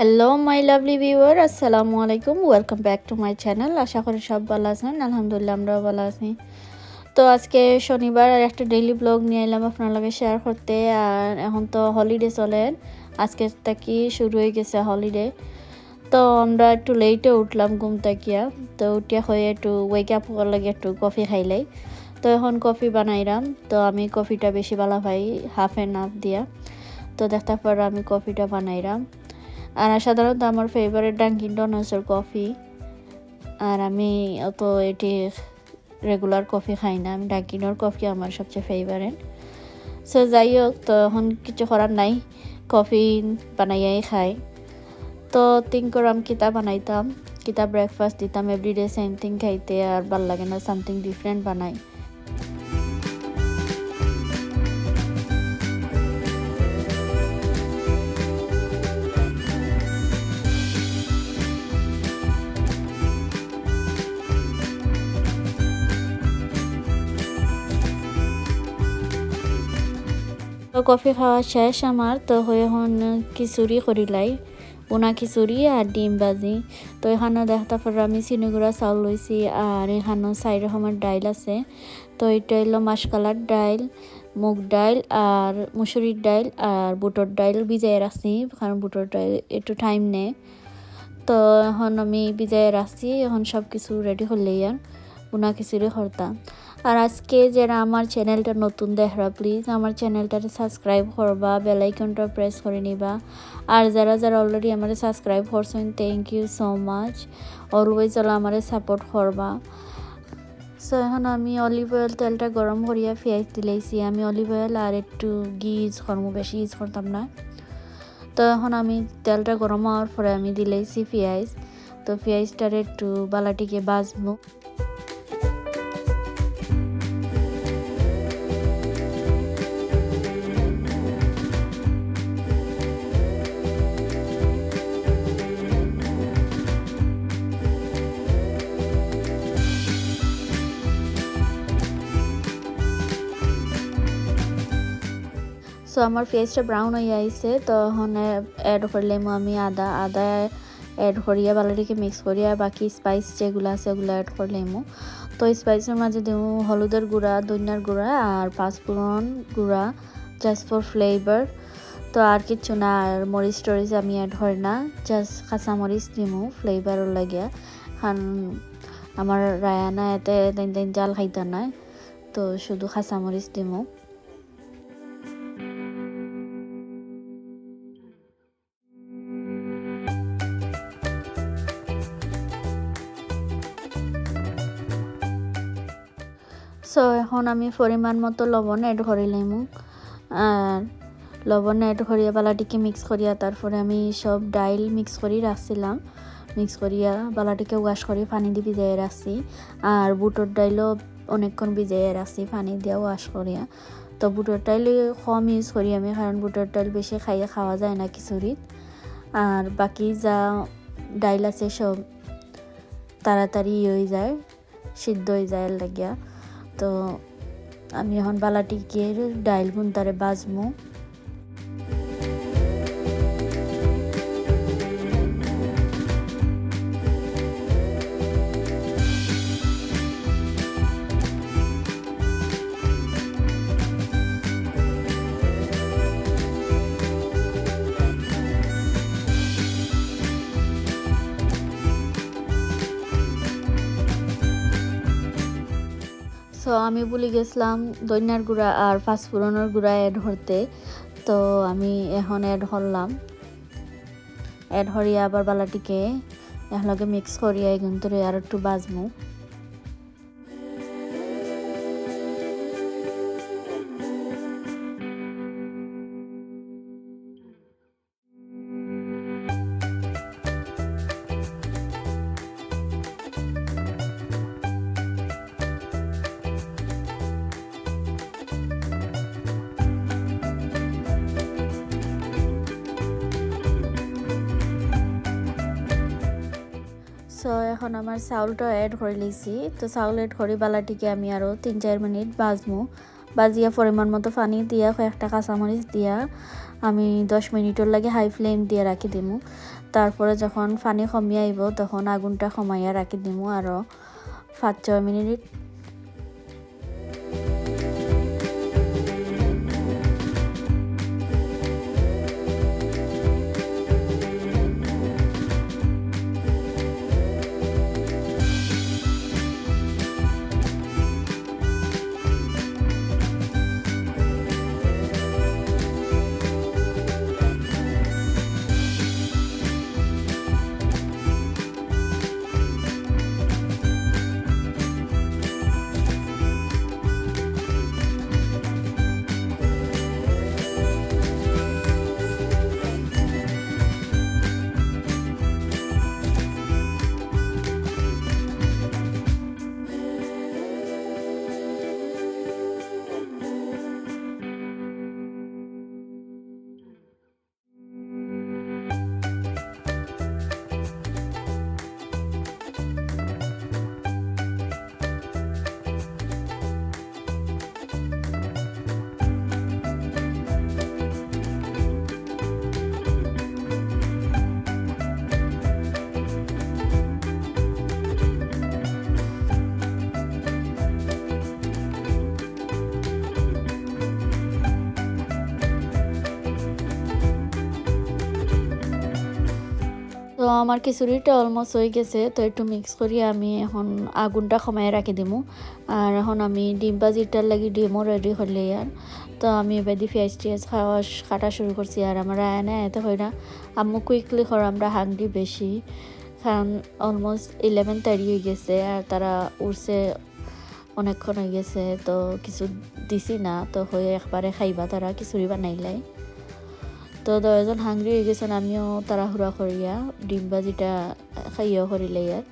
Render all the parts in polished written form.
Hello my lovely viewer আসসালামু আলাইকুম, welcome back to my channel. আশা করি সব ভালো আছেন, আলহামদুলিল্লাহ আমরাও ভালো আছি। তো আজকে শনিবার আর একটা ডেইলি ব্লগ নিয়ে এলাম আপনার লগে শেয়ার করতে। আর এখন তো হলিডে চলেন, আজকে থেকে শুরু হয়ে গেছে হলিডে। তো আমরা একটু লেটে উঠলাম ঘুম থাকিয়া, তো উঠিয়া হয়ে একটু ওয়েক আপ করার লাগে একটু কফি খাইলাই। তো এখন কফি বানাইলাম, তো আমি কফিটা বেশি ভালো পাই হাফ অ্যান্ড হাফ দিয়া। তো দেখতে পর আমি কফিটা বানাইলাম। আর সাধারণত আমার ফেভারিট ডাঙ্কিন ডোনাটসের কফি। আর আমি অত এটি রেগুলার কফি খাই না, আমি ডাঙ্কিনের কফি আমার সবচেয়ে ফেভারিট। সো যাই হোক, তো এখন কিছু করার নাই, কফি বানাইয়াই খাই। তো থিঙ্ক করাম কিতা বানাইতাম, কিতা ব্রেকফাস্ট দিতাম, এভরিডে সেম থিং খাইতে আর ভাল লাগে না, সামথিং ডিফারেন্ট বানাই। তো কফি খাওয়া শেষ আমার, তো হয়ে এখন খিচুড়ি করিলাই, ভুনা খিচুড়ি আর ডিম ভাজি। তো এখানে দেখতে পারো আমি চিনিগুড়া চাউল লইছি, আর এখানে 4 রকমের ডাইল আছে। তো এটা হলো মাসকালার ডাইল, মুগ ডাইল আর মুসুরির ডাইল আর বুটোর ডাইল ভিজাই রাখছি, কারণ বুটোর ডাইল একটু টাইম নেয়। তো এখন আমি ভিজাই রাখছি, এখন সব কিছু রেডি করলেই আর ভুনা খিচুড়ি করতাম। আর আজকে যারা আমার চ্যানেলটা নতুন দেখরা, প্লিজ আমার চ্যানেলটাতে সাবস্ক্রাইব করবা, বেল আইকনটা প্রেস করে নিবা। আর যারা যারা অলরেডি আমার সাবস্ক্রাইব করছেন, thank you so much. Always ওলা আমার সাপোর্ট করবা। সো এখন আমি অলিভ অয়েল তেলটা গরম করিয়া পেঁয়াজ দিলাইছি। আমি অলিভ অয়েল আর একটু ঘি ইউজ করবো, বেশি ইউজ করতাম না। তো এখন আমি তেলটা গরম হওয়ার পরে আমি দিলাইছি পেঁয়াজ। তো পেঁয়াজটার একটু বালাটিকে বাজবো। সো আমার পেঁয়াজটা ব্রাউন হয়ে আইছে, তো এখন অ্যাড করলাম আমি আদা অ্যাড করিয়া বালাটিকে মিক্স করিয়া বাকি স্পাইস যেগুলো আছে ওগুলো অ্যাড করলাম। তো স্পাইসের মাঝে দিব হলুদের গুঁড়া, ধনিয়ার গুঁড়া আর পাঁচফোড়ন গুঁড়া, জাস্ট ফর ফ্লেভার। তো আর কিছু না, আর মরিচ টরিচ আমি অ্যাড করি না, জাস্ট কাঁচা মরিচ দিব ফ্লেভারও লাগিয়া। কারণ আমার রায়ানা এতে জাল খাইতে না, তো শুধু কাঁচা মরিচ দিব। সো এখন আমি পরিমাণ মতো লবণ অ্যাড করিলাম। আর লবণ অ্যাড করিয়া বালাটিকে মিক্স করিয়া তারপরে আমি সব ডাইল মিক্স করি রাখছিলাম, মিক্স করিয়া বালাটিকে ওয়াশ করে পানি দিয়ে ভিজাইয়ে রাখছি। আর বুটোর ডাইলও অনেকক্ষণ ভিজাইয়ে রাখছি পানি দিয়ে ওয়াশ করিয়া। তো বুটোর ডাইল কম ইউজ করি আমি, কারণ বুটোর ডাইল বেশি খাওয়া যায় না খিচুড়িত। আর বাকি যা ডাইল আছে সব তাড়াতাড়ি হয়ে যায়, সিদ্ধ হয়ে যায় লাগিয়া। তো আমি এখন বালাটিকে ডাইল গুনতারে বাজমু। সো আমি ভুলে গেছিলাম ধনিয়ার গুঁড়া আর পাঁচফোড়নের গুঁড়া অ্যাড করতে। তো আমি এখন অ্যাড করলাম, অ্যাড করিয়া আবার বালাটিকে একলগে মিক্স করিয়া এগুন ধরে আর একটু বাজমু। সো এখন আমার চাউলটা অ্যাড করে লিছি। তো চাউল অ্যাড করে বালাটিকে আমি আরও 3-4 মিনিট বাজমু। বাজিয়া পরিমাণ মতো পানি দিয়া কয়েকটা কাঁচামরিচ দিয়া আমি 10 মিনিটের লাগে হাই ফ্লেম দিয়ে রাখি দিমু। তারপরে যখন পানি কমিয়ে আইব তখন আগুনটা কমাইয়া রাখি দিমু আরও 5-6 মিনিট। তো আমার খিচুড়িটা অলমোস্ট হয়ে গেছে, তো একটু মিক্স করি আমি এখন আগুনটা কমায় রাখি দিমু। আর এখন আমি ডিম ভাজিটার লাগি ডিমও রেডি হলে আর তো আমি এবার দিয়ে পেঁয়াজ টিয়াজ কাটা শুরু করছি। আর আমার রায়না এতে হয় না, আম্মু কুইকলি কর, আমরা হাংরি বেশি, কারণ অলমোস্ট 11:30 হয়ে গেছে আর তারা উঠছে অনেকক্ষণ হয়ে গেছে, তো কিছু দিছি না, তো হয়ে একবারে খাইবা তারা খিচুড়ি বানাইলাই। তো 10জন হাংরি হয়ে গেছেন, আমিও তাড়াহুড়া করিয়া ডিম ভাজিটা খাইয়াও করিলে আর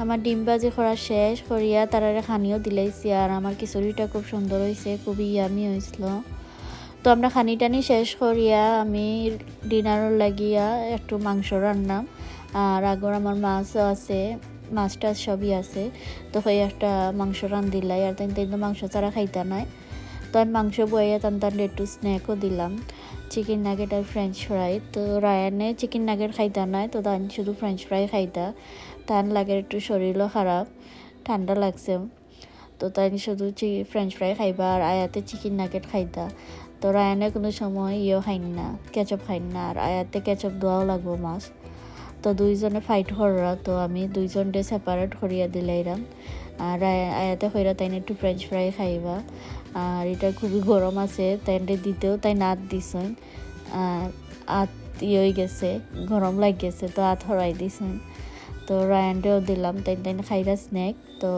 আমার ডিম ভাজি করা শেষ করিয়া তারারে খানিও দিলাইছি। আর আমার খিচুড়িটা খুব সুন্দর হয়েছে, খুবই ইয়ামি হয়েছিল। তো আমরা খানি টানি শেষ করিয়া আমি ডিনারের লাগিয়া একটু মাংস রান্নাম আর আগর আমার মাছও আছে মাছ টাছ সবই আছে তো হয়ে একটা মাংস রান্ধিলাই আর তাই তো মাংস ছাড়া খাইতা নাই তো আমি মাংস বইয়া তান একটু স্ন্যাকও দিলাম চিকেন নাগেট আর ফ্রেঞ্চ ফ্রাই তো রায়ানে চিকেন নাগেট খাইতা নাই তো তান শুধু ফ্রেঞ্চ ফ্রাই খাইতা তান লাগে একটু শরীরও খারাপ ঠান্ডা লাগছে তো তাই শুধু ফ্রেঞ্চ ফ্রাই খাইবা আর আয়াতে চিকেন নাগেট খাইতা তো রায়ানে কোনো সময় খাইন না কেচপ খাইন না আর আয়াতে কেচপ দেওয়াও লাগবো মাছ তো দুইজনে ফাইট কররা তো আমি দুইজনকে সেপারেট করিয়া দিলাইরাম আর আয়াতে কইরা তাই একটু ফ্রেঞ্চ ফ্রাই খাইবা আর এটা খুবই গরম আছে তাইলে দিতেও তাই নাত দিছেন আর আত হয়ে গেছে গরম লাগ গেছে তো আত হরাই দিছেন তো রায়ানটাও দিলাম তাই খাইরা স্ন্যাক তো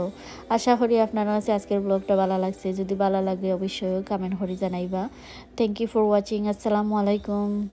আশা করি আপনারা কাছে আজকের ব্লগটা ভালো লাগছে যদি ভালো লাগে অবশ্যই কমেন্ট করে জানাইবা থ্যাংক ইউ ফর ওয়াচিং আসসালামু আলাইকুম।